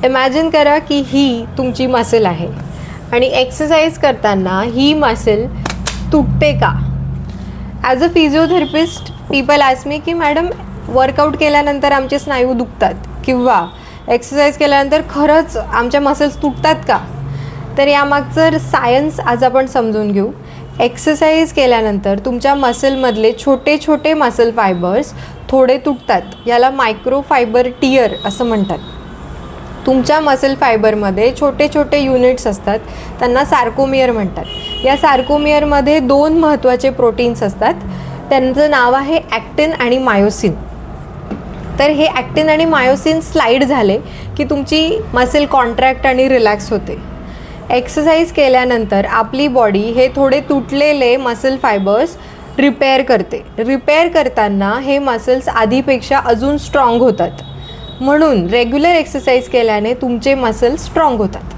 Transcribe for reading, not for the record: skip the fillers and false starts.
Imagine करा की ही तुमची मसल आहे आणि एक्सरसाइज करताना ही मसल तुटते का? As a physiotherapist people ask me की मॅडम वर्कआउट केल्यानंतर आमचे स्नायू दुखतात किंवा एक्सरसाइज केल्यानंतर खरंच आमच्या मसल्स तुटतात का? तर यामागचं सायन्स आज आपण समजून घेऊ. एक्सरसाइज केल्यानंतर तुमच्या मसलमधले छोटे छोटे मसल फायबर्स थोडे तुटतात. याला मायक्रो फायबर टियर असं म्हणतात. तुमच्या मसल फायबरमध्ये छोटे छोटे युनिट्स असतात, त्यांना सार्कोमियर म्हणतात. या सार्कोमियरमध्ये 2 महत्त्वाचे प्रोटीन्स असतात. त्यांचं नाव आहे ॲक्टिन आणि मायोसिन. तर हे ॲक्टिन आणि मायोसिन स्लाईड झाले की तुमची मसल कॉन्ट्रॅक्ट आणि रिलॅक्स होते. एक्सरसाइज केल्यानंतर आपली बॉडी हे थोडे तुटलेले मसल फायबर्स रिपेअर करते. रिपेअर करताना हे मसल्स आधीपेक्षा अजून स्ट्रॉंग होतात. म्हणून रेग्युलर एक्सरसाइज केल्याने तुमचे मसल्स स्ट्रॉंग होतात.